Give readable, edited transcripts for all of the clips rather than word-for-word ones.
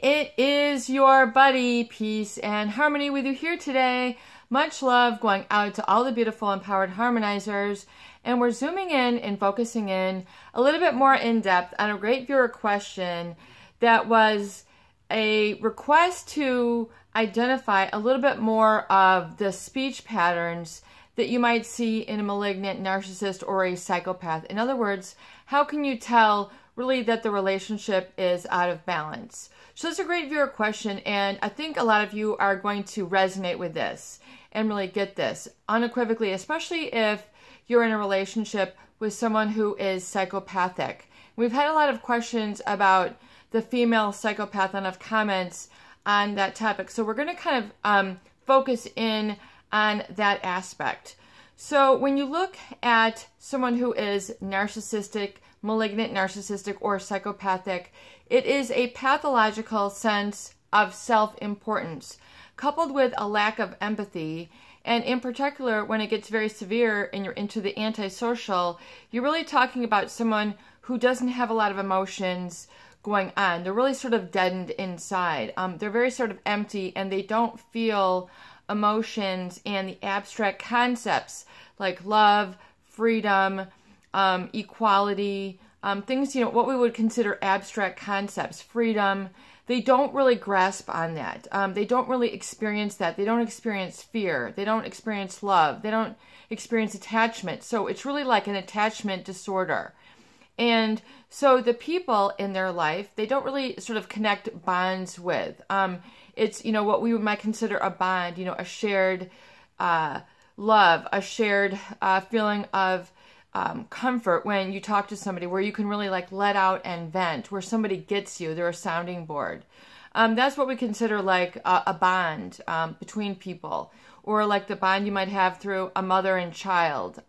it is your buddy, Peace and Harmony with you here today. Much love going out to all the beautiful empowered harmonizers. And we're zooming in and focusing in a little bit more in depth on a great viewer question that was a request to identify a little bit more of the speech patterns that you might see in a malignant narcissist or a psychopath. In other words, how can you tell really that the relationship is out of balance? So it's a great viewer question, and I think a lot of you are going to resonate with this and really get this unequivocally, especially if you're in a relationship with someone who is psychopathic. We've had a lot of questions about the female psychopath and of comments on that topic. So we're going to kind of focus in on that aspect. So when you look at someone who is narcissistic, malignant narcissistic, or psychopathic, it is a pathological sense of self-importance coupled with a lack of empathy. And in particular, when it gets very severe and you're into the antisocial, you're really talking about someone who doesn't have a lot of emotions going on. They're really sort of deadened inside. They're very sort of empty, and they don't feel emotions and the abstract concepts like love, freedom, equality, things, you know, what we would consider abstract concepts, freedom. They don't really grasp on that. They don't really experience that. They don't experience fear. They don't experience love. They don't experience attachment. So it's really like an attachment disorder. And so the people in their life, they don't really sort of connect bonds with. It's, you know, what we might consider a bond, you know, a shared love, a shared feeling of comfort when you talk to somebody, where you can really like let out and vent, where somebody gets you, they're a sounding board. That's what we consider like a bond between people, or like the bond you might have through a mother and child,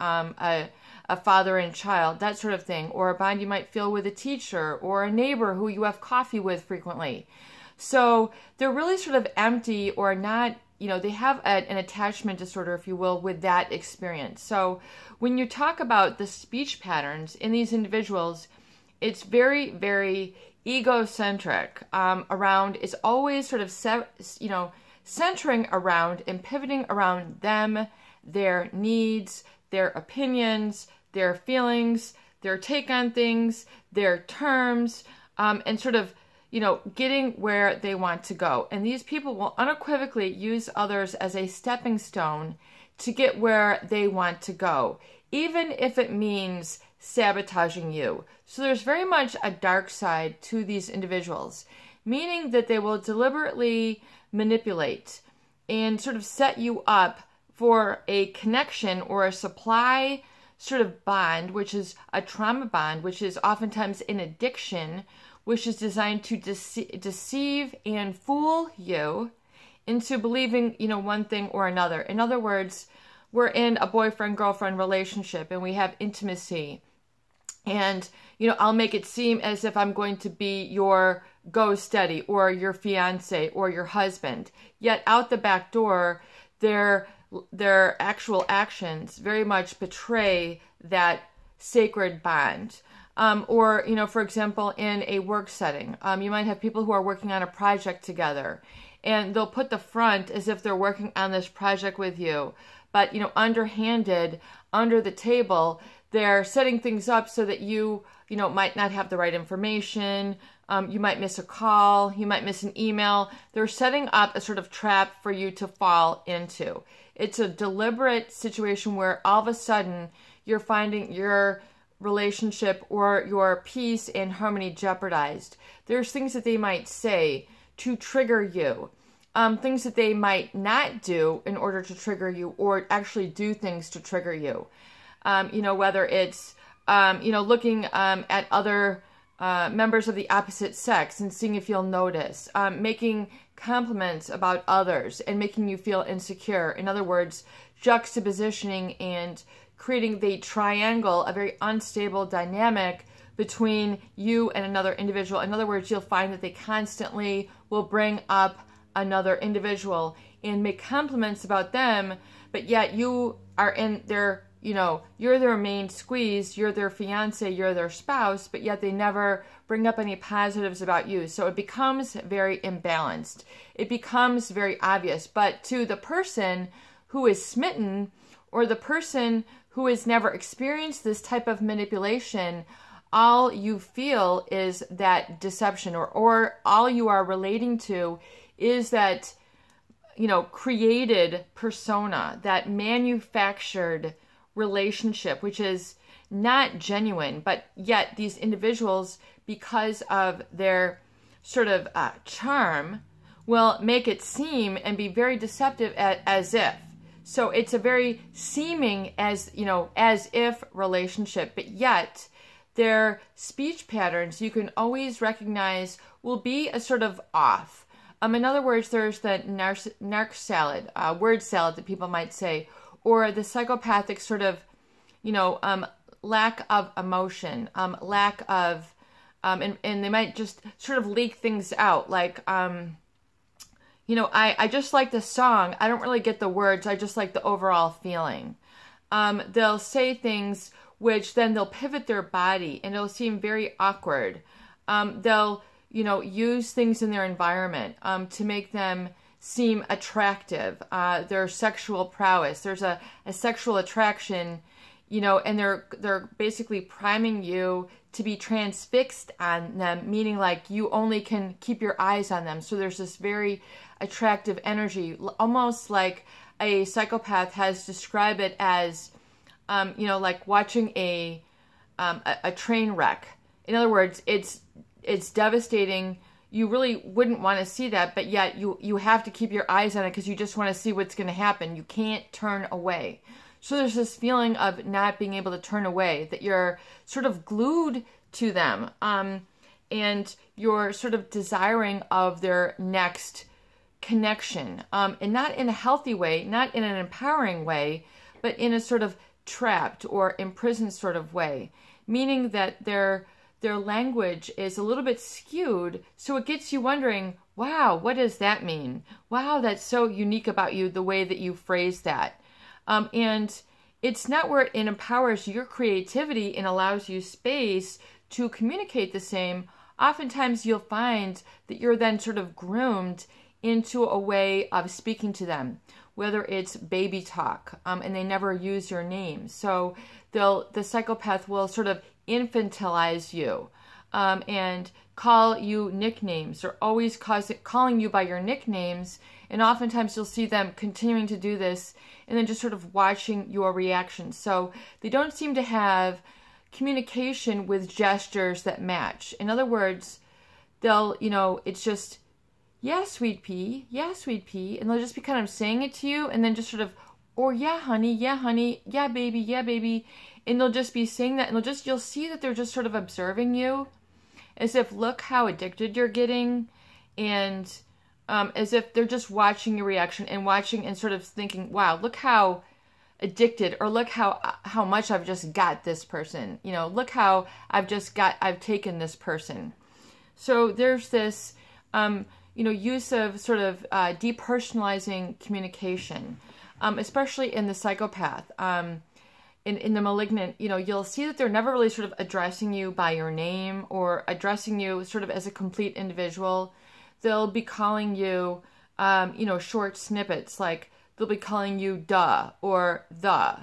a father and child, that sort of thing, or a bond you might feel with a teacher or a neighbor who you have coffee with frequently. So they're really sort of empty, or not, you know, they have an attachment disorder, if you will, with that experience. So when you talk about the speech patterns in these individuals, it's very, very egocentric around, it's always sort of, you know, centering around and pivoting around them, their needs, their opinions, their feelings, their take on things, their terms, and sort of, you know, getting where they want to go. And these people will unequivocally use others as a stepping stone to get where they want to go, even if it means sabotaging you. So there's very much a dark side to these individuals, meaning that they will deliberately manipulate and sort of set you up for a connection or a supply sort of bond, which is a trauma bond, which is oftentimes an addiction, which is designed to deceive and fool you into believing, you know, one thing or another. In other words, we're in a boyfriend-girlfriend relationship and we have intimacy. And, you know, I'll make it seem as if I'm going to be your go-steady or your fiance or your husband. Yet out the back door, their actual actions very much betray that sacred bond. Or, you know, for example, in a work setting, you might have people who are working on a project together, and they'll put the front as if they're working on this project with you. But, you know, underhanded, under the table, they're setting things up so that you know, might not have the right information. You might miss a call. You might miss an email. They're setting up a sort of trap for you to fall into. It's a deliberate situation where all of a sudden you're finding your relationship or your peace and harmony jeopardized. There's things that they might say to trigger you, things that they might not do in order to trigger you, or actually do things to trigger you. You know, whether it's, you know, looking at other members of the opposite sex and seeing if you'll notice, making compliments about others and making you feel insecure. In other words, juxtapositioning and creating the triangle, a very unstable dynamic between you and another individual. In other words, you'll find that they constantly will bring up another individual and make compliments about them, but yet you are in their you're their main squeeze, you're their fiance, you're their spouse, but yet they never bring up any positives about you. So it becomes very imbalanced. It becomes very obvious. But to the person who is smitten, or the person who has never experienced this type of manipulation, all you feel is that deception, or all you are relating to is that, created persona, that manufactured relationship, which is not genuine. But yet these individuals, because of their sort of charm, will make it seem and be very deceptive as if. So it's a very seeming as if relationship, but yet their speech patterns you can always recognize will be a sort of off. In other words, there's the narc salad, word salad that people might say, or the psychopathic sort of, lack of emotion, lack of, and they might just sort of leak things out, like, I just like the song. I don't really get the words. I just like the overall feeling. They'll say things which then they'll pivot their body and it'll seem very awkward. They'll, use things in their environment to make them seem attractive. Their sexual prowess. There's a sexual attraction, and they're basically priming you to be transfixed on them, meaning like you only can keep your eyes on them. So there's this very attractive energy, almost like a psychopath has described it as, like watching a train wreck. In other words, it's devastating. You really wouldn't want to see that, but yet you have to keep your eyes on it because you just want to see what's going to happen. You can't turn away. So there's this feeling of not being able to turn away, that you're sort of glued to them, and you're sort of desiring of their next connection, and not in a healthy way, not in an empowering way, but in a sort of trapped or imprisoned sort of way, meaning that their language is a little bit skewed, so it gets you wondering, wow, what does that mean? Wow, that's so unique about you, the way that you phrase that. And it's not where it empowers your creativity and allows you space to communicate the same. Oftentimes you'll find that you're then sort of groomed into a way of speaking to them, whether it's baby talk, and they never use your name. So the psychopath will sort of infantilize you, and call you nicknames, or always calling you by your nicknames. And oftentimes you'll see them continuing to do this and then just sort of watching your reactions. So they don't seem to have communication with gestures that match. In other words, they'll, it's just, yeah, sweet pea, yeah, sweet pea. And they'll just be kind of saying it to you and then just sort of, or yeah, honey, yeah, baby, yeah, baby. And they'll just be saying that, and you'll see that they're just sort of observing you as if, look how addicted you're getting, and as if they're just watching your reaction and watching and sort of thinking, wow, look how addicted, or look how much I've just got this person, look how I've taken this person. So there's this, use of sort of depersonalizing communication, especially in the psychopath. In the malignant, you'll see that they're never really sort of addressing you by your name or addressing you sort of as a complete individual. They'll be calling you, short snippets, like they'll be calling you duh, or the,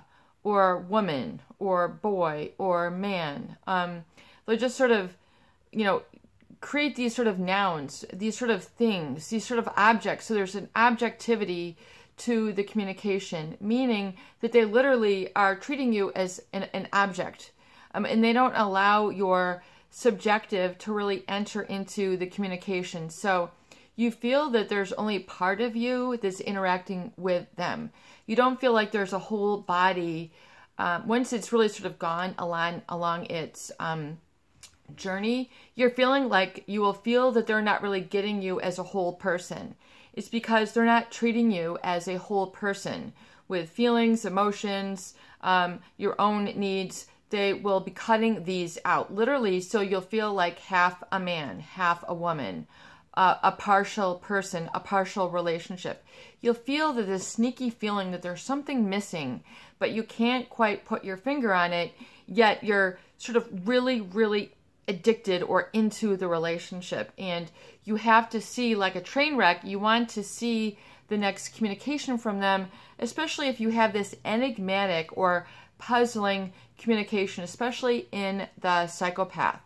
or woman, or boy, or man. They'll just sort of, create these sort of nouns, these sort of things, these sort of objects. So there's an objectivity to the communication, meaning that they literally are treating you as an object, and they don't allow your subjective to really enter into the communication. So you feel that there's only part of you that's interacting with them. You don't feel like there's a whole body. Once it's really sort of gone along its journey, you're feeling like you will feel that they're not really getting you as a whole person. It's because they're not treating you as a whole person with feelings, emotions, your own needs. They will be cutting these out, literally, so you'll feel like half a man, half a woman, a partial person, a partial relationship. You'll feel that this sneaky feeling that there's something missing, but you can't quite put your finger on it, yet you're sort of really, really addicted or into the relationship. And you have to see, like a train wreck, you want to see the next communication from them, especially if you have this enigmatic or puzzling communication, especially in the psychopath.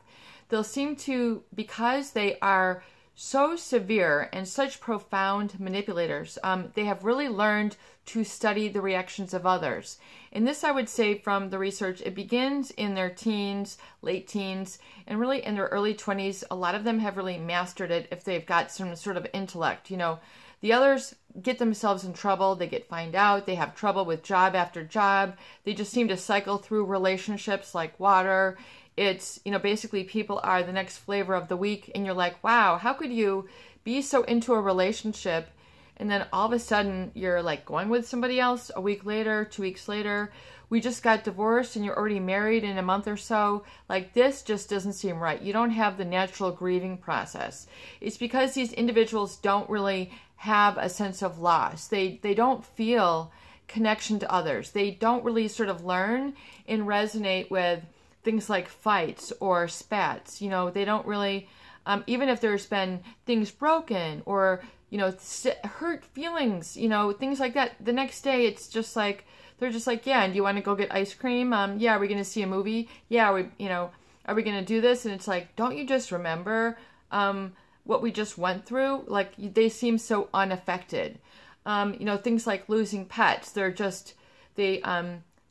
They'll seem to, because they are so severe and such profound manipulators, they have really learned to study the reactions of others. And this, I would say from the research, it begins in their teens, late teens, and really in their early 20s. A lot of them have really mastered it if they've got some sort of intellect. You know, the others get themselves in trouble, they get found out, they have trouble with job after job, they just seem to cycle through relationships like water. It's, you know, basically people are the next flavor of the week, and you're like, wow, how could you be so into a relationship and then all of a sudden you're like going with somebody else a week later, 2 weeks later, we just got divorced and you're already married in a month or so. Like, this just doesn't seem right. You don't have the natural grieving process. It's because these individuals don't really have a sense of loss. They don't feel connection to others. They don't really sort of learn and resonate with things like fights or spats. You know, they don't really, even if there's been things broken or, you know, hurt feelings, you know, things like that, the next day it's just like, they're just like, yeah, and do you want to go get ice cream? Yeah, are we going to see a movie? Yeah, are we going to do this? And it's like, don't you just remember what we just went through? Like, they seem so unaffected. You know, things like losing pets, they're just, you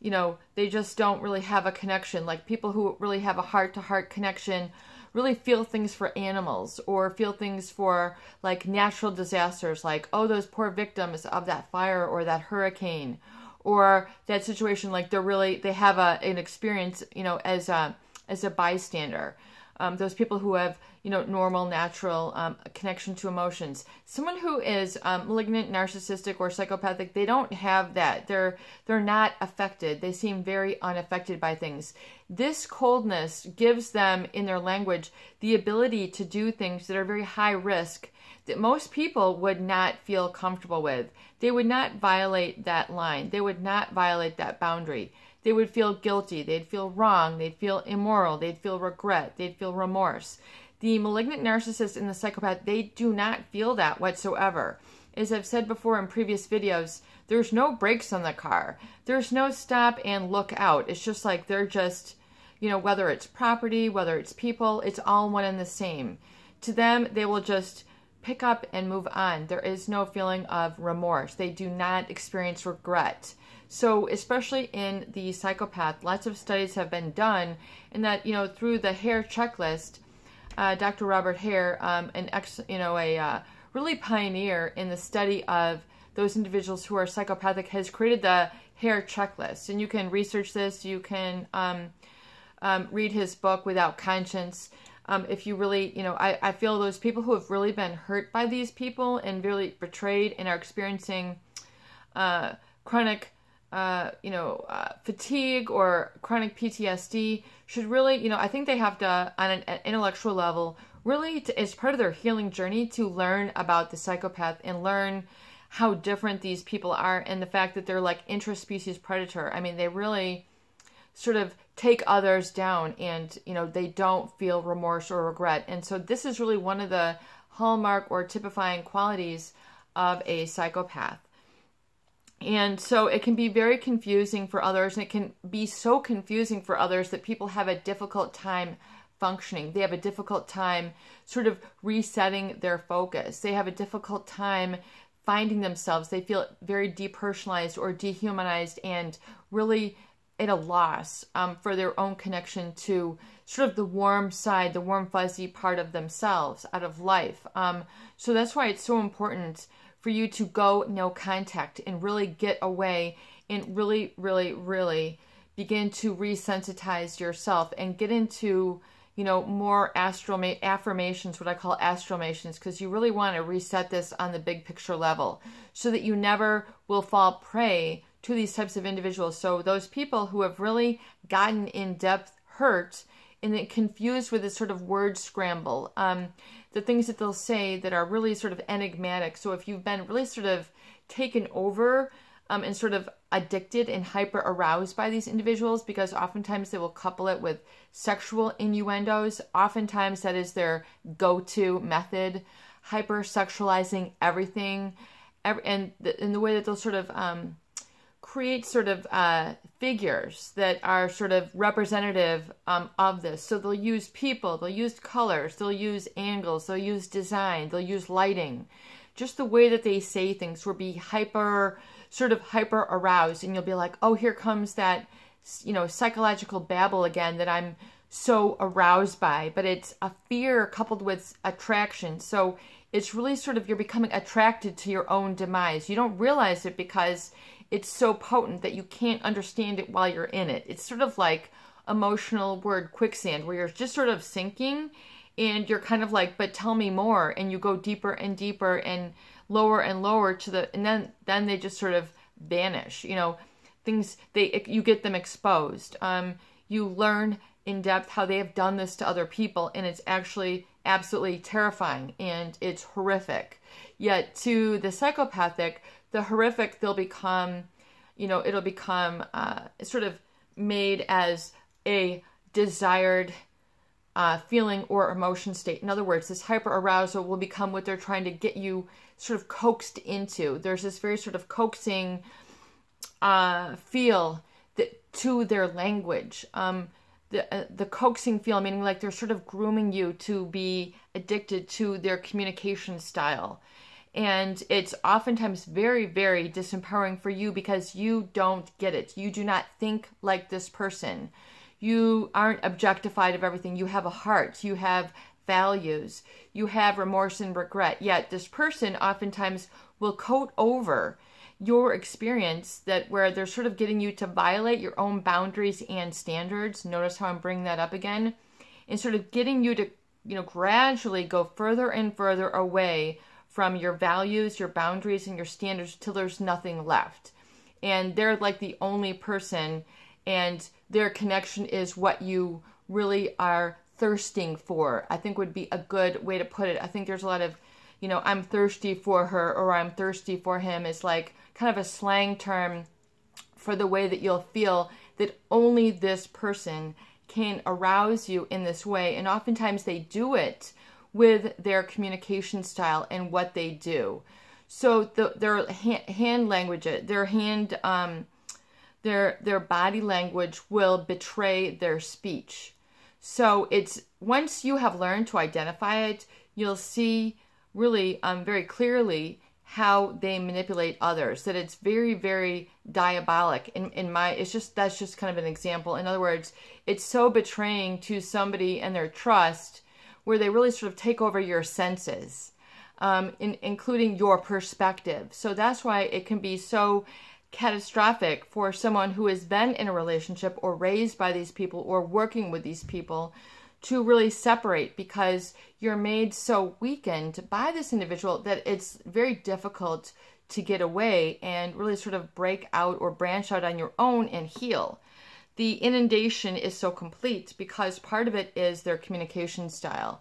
know, they just don't really have a connection. Like, people who really have a heart-to-heart connection really feel things for animals or feel things for like natural disasters, like, oh, those poor victims of that fire or that hurricane or that situation. Like, they have an experience, you know, as a bystander. Those people who have, you know, normal, natural connection to emotions. Someone who is malignant, narcissistic, or psychopathic, they don't have that. They're not affected. They seem very unaffected by things. This coldness gives them, in their language, the ability to do things that are very high risk that most people would not feel comfortable with. They would not violate that line. They would not violate that boundary. They would feel guilty, they'd feel wrong, they'd feel immoral, they'd feel regret, they'd feel remorse. The malignant narcissist and the psychopath, they do not feel that whatsoever. As I've said before in previous videos, there's no brakes on the car. There's no stop and look out. It's just like they're just, you know, whether it's property, whether it's people, it's all one and the same. To them, they will just pick up and move on. There is no feeling of remorse. They do not experience regret. So especially in the psychopath, lots of studies have been done, and that, you know, through the Hare checklist, Dr. Robert Hare, a really pioneer in the study of those individuals who are psychopathic, has created the Hare checklist. And you can research this. You can read his book, Without Conscience. If you really, you know, I feel those people who have really been hurt by these people and really betrayed and are experiencing chronic fatigue or chronic PTSD should really, you know, I think they have to, on an intellectual level, really, as part of their healing journey, to learn about the psychopath and learn how different these people are, and the fact that they're like interspecies predator. I mean, they really sort of take others down, and, you know, they don't feel remorse or regret. And so this is really one of the hallmark or typifying qualities of a psychopath. And so it can be very confusing for others, and it can be so confusing for others that people have a difficult time functioning. They have a difficult time sort of resetting their focus. They have a difficult time finding themselves. They feel very depersonalized or dehumanized and really at a loss for their own connection to sort of the warm side, the warm fuzzy part of themselves, out of life. So that's why it's so important for you to go no contact and really get away and really, really, really begin to resensitize yourself and get into, you know, more affirmations, what I call astromations, because you really want to reset this on the big picture level so that you never will fall prey to these types of individuals. So those people who have really gotten in-depth hurt and then confused with this sort of word scramble, the things that they'll say that are really sort of enigmatic. So if you've been really sort of taken over and sort of addicted and hyper aroused by these individuals, because oftentimes they will couple it with sexual innuendos. Oftentimes that is their go-to method, hyper sexualizing everything, and the way that they'll sort of create sort of figures that are sort of representative of this. So they'll use people, they'll use colors, they'll use angles, they'll use design, they'll use lighting. Just the way that they say things will be sort of hyper aroused, and you'll be like, oh, here comes that, you know, psychological babble again that I'm so aroused by. But it's a fear coupled with attraction. So it's really sort of, you're becoming attracted to your own demise. You don't realize it because it's so potent that you can't understand it while you're in it. It's sort of like emotional word quicksand, where you're just sort of sinking and you're kind of like, but tell me more. And you go deeper and deeper and lower to the, and then they just sort of vanish. You know, things, you get them exposed. You learn in depth how they have done this to other people, and it's actually absolutely terrifying and it's horrific. Yet to the psychopathic, the horrific, they'll become, you know, it'll become sort of made as a desired feeling or emotion state. In other words, this hyper arousal will become what they're trying to get you sort of coaxed into. There's this very sort of coaxing feel to their language. The coaxing feel, meaning like they're sort of grooming you to be addicted to their communication style. And it's oftentimes very, very disempowering for you because you don't get it. You do not think like this person. You aren't objectified of everything. You have a heart. You have values. You have remorse and regret. Yet this person oftentimes will coat over your experience where they're sort of getting you to violate your own boundaries and standards. Notice how I'm bringing that up again. And sort of getting you to, you know, gradually go further and further away from your values, your boundaries, and your standards till there's nothing left. And they're like the only person, and their connection is what you really are thirsting for, I think would be a good way to put it. I think there's a lot of, you know, I'm thirsty for her or I'm thirsty for him is like kind of a slang term for the way that you'll feel that only this person can arouse you in this way. And oftentimes they do it with their communication style and what they do. So their hand language, their body language will betray their speech. So it's, once you have learned to identify it, you'll see really very clearly how they manipulate others, that it's very, very diabolic. That's just kind of an example. In other words, it's so betraying to somebody and their trust, where they really sort of take over your senses, including your perspective. So that's why it can be so catastrophic for someone who has been in a relationship or raised by these people or working with these people to really separate, because you're made so weakened by this individual that it's very difficult to get away and really sort of break out or branch out on your own and heal. The inundation is so complete because part of it is their communication style.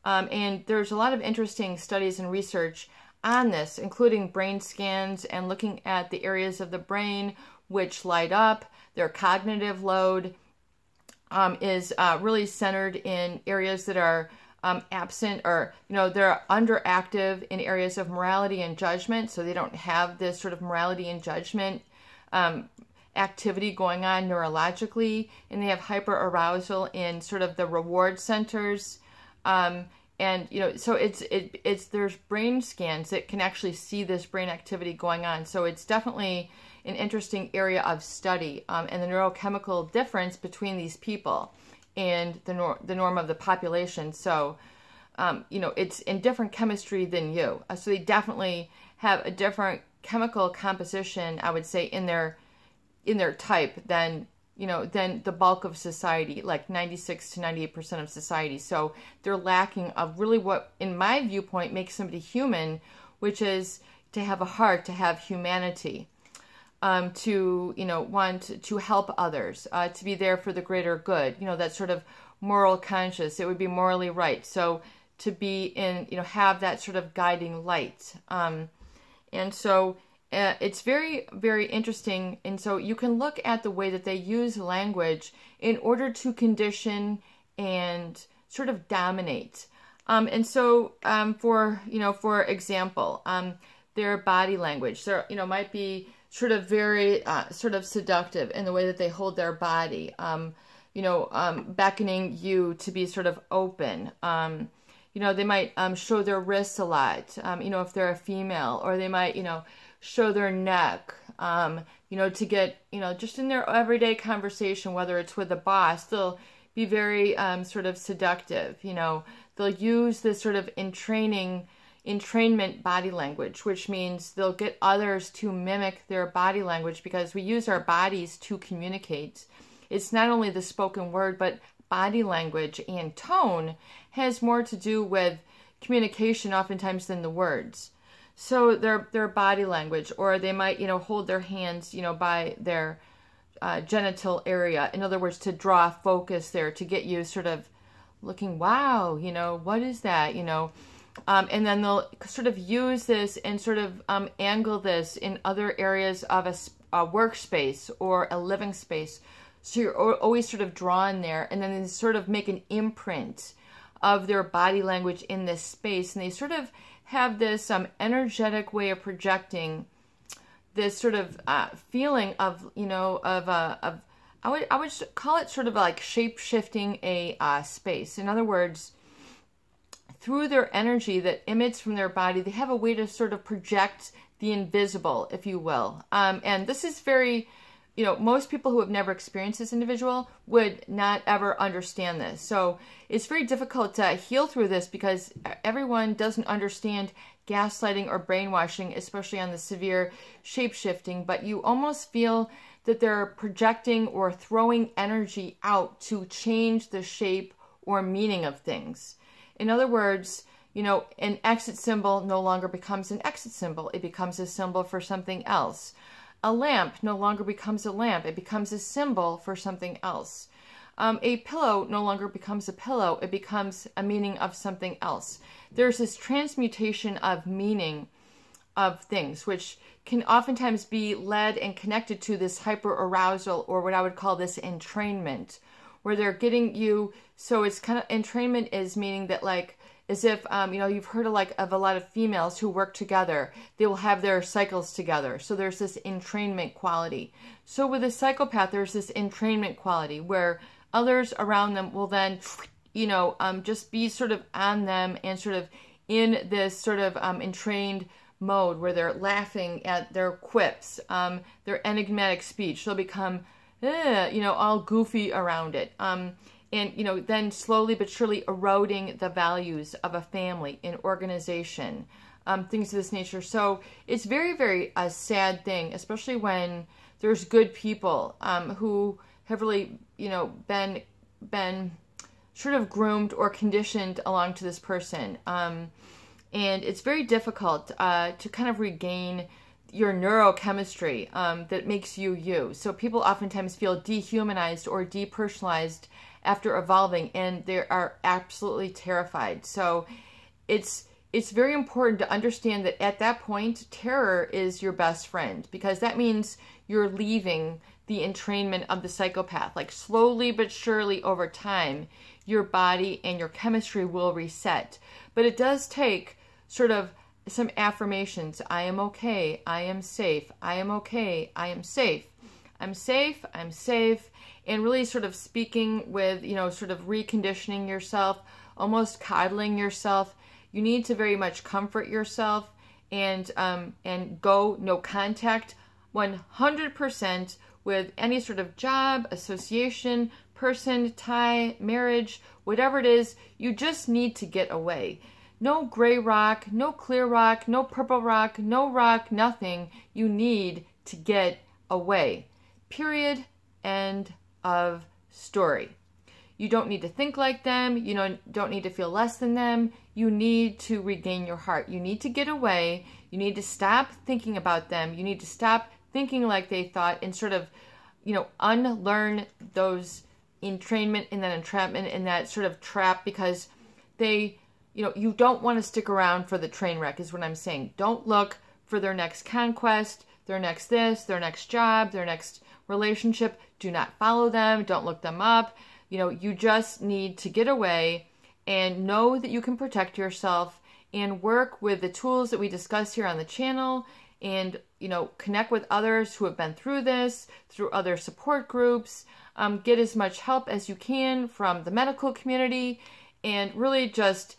And there's a lot of interesting studies and research on this, including brain scans and looking at the areas of the brain which light up. Their cognitive load is really centered in areas that are absent, or, you know, they're underactive in areas of morality and judgment. So they don't have this sort of morality and judgment activity going on neurologically, and they have hyperarousal in sort of the reward centers. And, you know, so there's brain scans that can actually see this brain activity going on. So it's definitely an interesting area of study, and the neurochemical difference between these people and the norm of the population. So, you know, it's in different chemistry than you. So they definitely have a different chemical composition, I would say, in their type than the bulk of society, like 96 to 98% of society. So they're lacking of really what, in my viewpoint, makes somebody human, which is to have a heart, to have humanity, to, you know, want to help others, to be there for the greater good, you know, that sort of moral conscience. It would be morally right. So to be in, have that sort of guiding light. And so it's very, very interesting. And so you can look at the way that they use language in order to condition and sort of dominate. And so for example, their body language, so, might be sort of very sort of seductive in the way that they hold their body, beckoning you to be sort of open. They might show their wrists a lot, if they're a female, or they might, show their neck, to get, just in their everyday conversation, whether it's with a boss, they'll be very sort of seductive. They'll use this sort of entrainment body language, which means they'll get others to mimic their body language, because we use our bodies to communicate. It's not only the spoken word, but body language and tone has more to do with communication oftentimes than the words. So their body language, or they might, hold their hands, by their genital area. In other words, to draw focus there, to get you sort of looking, wow, what is that, and then they'll sort of use this and sort of angle this in other areas of a workspace or a living space. So you're always sort of drawn there, and then they sort of make an imprint of their body language in this space, and they sort of have this energetic way of projecting this sort of feeling of, I would call it sort of like shape-shifting a space. In other words, through their energy that emits from their body, they have a way to sort of project the invisible, if you will. And this is very, most people who have never experienced this individual would not ever understand this. So it's very difficult to heal through this, because everyone doesn't understand gaslighting or brainwashing, especially on the severe shape-shifting, but you almost feel that they're projecting or throwing energy out to change the shape or meaning of things. In other words, an exit symbol no longer becomes an exit symbol. It becomes a symbol for something else. A lamp no longer becomes a lamp. It becomes a symbol for something else. A pillow no longer becomes a pillow. It becomes a meaning of something else. There's this transmutation of meaning of things, which can oftentimes be led and connected to this hyper-arousal, or what I would call this entrainment, where they're getting you. So it's kind of, entrainment is meaning that, like, as if, you've heard of a lot of females who work together. They will have their cycles together. So there's this entrainment quality. So with a psychopath, there's this entrainment quality where others around them will then, just be sort of on them and sort of in this sort of entrained mode where they're laughing at their quips, their enigmatic speech. They'll become, all goofy around it. And, then slowly but surely eroding the values of a family, an organization, things of this nature. So it's very, very a sad thing, especially when there's good people who have really, been sort of groomed or conditioned along to this person. And it's very difficult to kind of regain your neurochemistry that makes you you. So people oftentimes feel dehumanized or depersonalized after evolving, and they are absolutely terrified. So it's very important to understand that at that point, terror is your best friend, because that means you're leaving the entrainment of the psychopath. Like, slowly but surely over time, your body and your chemistry will reset. But it does take sort of some affirmations. I am okay. I am safe. I am okay. I am safe. I'm safe. I'm safe. And really sort of speaking with, sort of reconditioning yourself, almost coddling yourself. You need to very much comfort yourself and go no contact 100% with any sort of job, association, person, tie, marriage, whatever it is. You just need to get away. No gray rock, no clear rock, no purple rock, no rock, nothing. You need to get away. Period. End of story. You don't need to think like them. You don't need to feel less than them. You need to regain your heart. You need to get away. You need to stop thinking about them. You need to stop thinking like they thought, and sort of, unlearn those entrainment and that entrapment and that sort of trap, because they, you don't want to stick around for the train wreck is what I'm saying. Don't look for their next conquest, their next this, their next job, their next relationship. Do not follow them. Don't look them up. You just need to get away and know that you can protect yourself and work with the tools that we discuss here on the channel, and connect with others who have been through this, through other support groups. Get as much help as you can from the medical community, and really just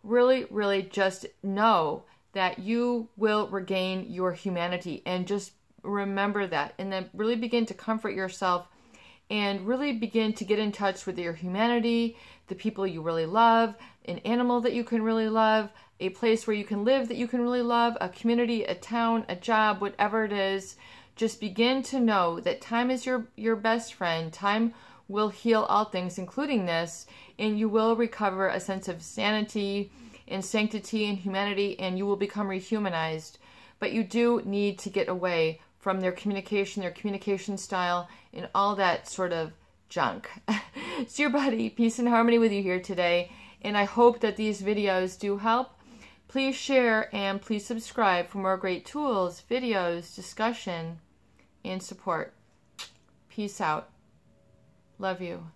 really just know that you will regain your humanity, and just remember that, and then really begin to comfort yourself and really begin to get in touch with your humanity, the people you really love, an animal that you can really love, a place where you can live that you can really love, a community, a town, a job, whatever it is. Just begin to know that time is your best friend. Time will heal all things, including this, and you will recover a sense of sanity and sanctity and humanity, and you will become rehumanized. But you do need to get away from their communication style, and all that sort of junk. It's your buddy, Peace and Harmony, with you here today, and I hope that these videos do help. Please share and please subscribe for more great tools, videos, discussion, and support. Peace out. Love you.